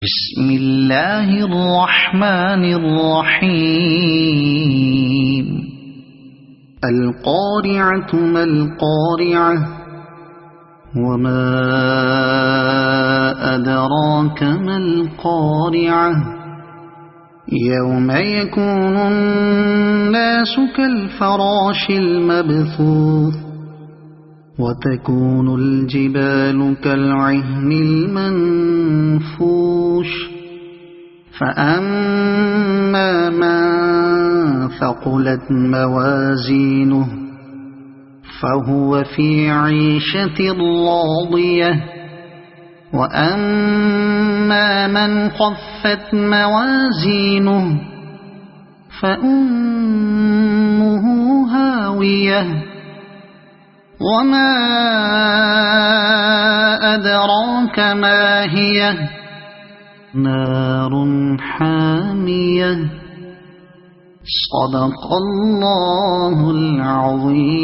بسم الله الرحمن الرحيم. القارعة ما القارعة وما أدراك ما القارعة يوم يكون الناس كالفراش المبثوث وتكون الجبال كالعهن المنفوش فأما من ثقلت موازينه فهو في عيشة راضية وأما من خفت موازينه فأمه هاوية وما أدراك ما هي نار حامية. صدق الله العظيم.